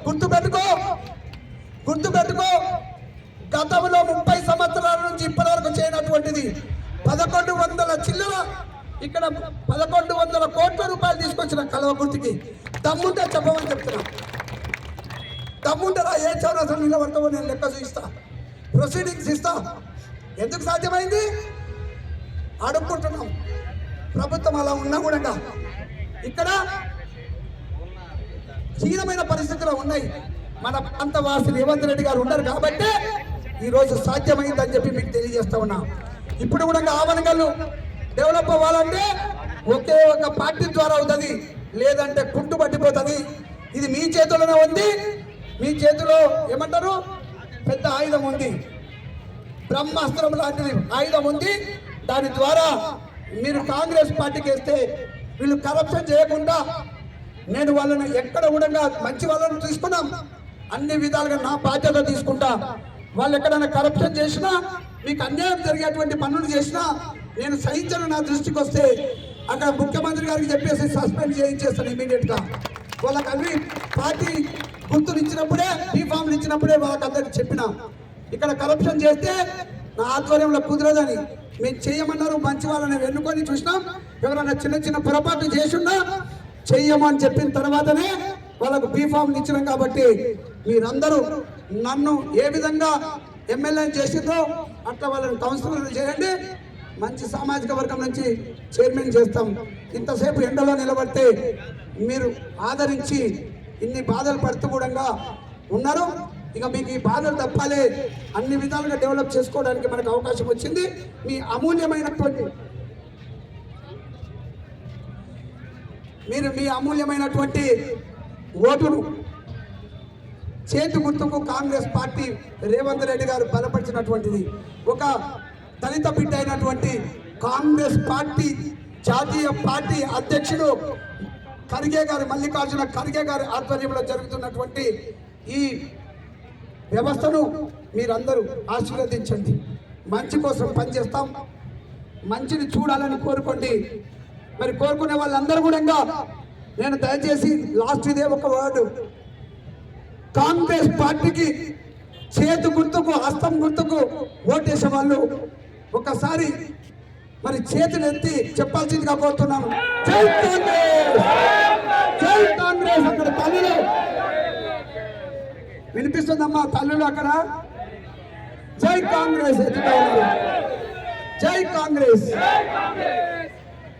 గుర్తుపెట్టుకో. గతంలో 30 సంవత్సరాల నుంచి ఇప్పటివరకు చేయనటువంటిది 1100 చిల్లర, ఇక్కడ 1100 కోట్ల రూపాయలు తీసుకొచ్చిన కల్వకుర్తికి. దమ్ముంటే చెప్పమని చెప్తున్నా. దమ్ముంటారా? ఏ చౌరసం నిలబడతావో నేను లెక్క చూస్తా, ప్రొసీడింగ్స్ ఇస్తా. ఎందుకు సాధ్యమైంది? అడుక్కుంటున్నాం. ప్రభుత్వం అలా ఉన్నా కూడా ఇక్కడ హీనమైన పరిస్థితులు ఉన్నాయి. మన ప్రాంత వాసి రేవంత్ రెడ్డి గారు ఉన్నారు కాబట్టి ఈరోజు సాధ్యమైందని చెప్పి మీకు తెలియజేస్తా ఉన్నా. ఇప్పుడు కూడా ఆవనగల్లు డెవలప్ అవ్వాలంటే ఒకే ఒక పార్టీ ద్వారా అవుతుంది, లేదంటే కుంటు పట్టిపోతుంది. ఇది మీ చేతిలోనే ఉంది. మీ చేతిలో ఏమంటారు, పెద్ద ఆయుధం ఉంది, బ్రహ్మాస్త్రం లాంటిది ఆయుధం ఉంది. దాని ద్వారా మీరు కాంగ్రెస్ పార్టీకి వేస్తే వీళ్ళు కరప్షన్ చేయకుండా, నేను వాళ్ళని ఎక్కడ కూడా మంచి వాళ్ళని తీసుకున్నాం, అన్ని విధాలుగా నా బాధ్యత తీసుకుంటా. వాళ్ళు ఎక్కడైనా కరప్షన్ చేసినా, మీకు అన్యాయం జరిగేటువంటి పనులు చేసినా నేను సహించను. నా దృష్టికి వస్తే అక్కడ ముఖ్యమంత్రి గారికి చెప్పేసి సస్పెండ్ చేయించేస్తాను ఇమీడియట్గా. వాళ్ళకి అన్ని పార్టీ గుర్తులు ఇచ్చినప్పుడే, రీఫార్మ్లు ఇచ్చినప్పుడే వాళ్ళకందరికి చెప్పిన, ఇక్కడ కరప్షన్ చేస్తే నా ఆధ్వర్యంలో కుదరదని. మేము చేయమన్నారు, మంచి వాళ్ళని ఎన్నుకొని చూసినాం. ఎవరైనా చిన్న చిన్న పొరపాట్లు చేసున్నా చెయ్యమని చెప్పిన తర్వాతనే వాళ్ళకు బీఫామ్లు ఇచ్చినాం. కాబట్టి మీరందరూ నన్ను ఏ విధంగా ఎమ్మెల్యే చేసిందో అట్లా వాళ్ళని కౌన్సిలర్లు చేయండి. మంచి సామాజిక వర్గం నుంచి చైర్మన్ చేస్తాం. ఇంతసేపు ఎండలో నిలబడితే మీరు ఆదరించి ఇన్ని బాధలు పడుతూ కూడా ఉన్నారు. ఇక మీకు ఈ బాధలు తప్పాలి, అన్ని విధాలుగా డెవలప్ చేసుకోవడానికి మనకు అవకాశం వచ్చింది. మీ అమూల్యమైనటువంటి ఓటును చేతి గుర్తుకు కాంగ్రెస్ పార్టీ రేవంత్ రెడ్డి గారు బలపరిచినటువంటిది. ఒక దళిత బిడ్డ అయినటువంటి కాంగ్రెస్ పార్టీ జాతీయ పార్టీ అధ్యక్షుడు మల్లికార్జున ఖర్గే గారి ఆధ్వర్యంలో జరుగుతున్నటువంటి ఈ వ్యవస్థను మీరందరూ ఆశీర్వదించండి. మంచి కోసం పనిచేస్తాం, మంచిని చూడాలని కోరుకోండి. మరి కోరుకునే వాళ్ళందరూ కూడా నేను దయచేసి లాస్ట్ ఇదే ఒక వర్డ్, కాంగ్రెస్ పార్టీకి చేతి గుర్తుకు, హస్తం గుర్తుకు ఓటేసే వాళ్ళు ఒకసారి మరి చేతులు ఎత్తి చెప్పాల్సిందిగా కోరుతున్నాను. జై కాంగ్రెస్, జై కాంగ్రెస్. అక్కడ తల్లులు వినిపిస్తుందమ్మా, తల్లులు అక్కడ జై కాంగ్రెస్ ఎత్తుతా ఉన్నారు. జై కాంగ్రెస్.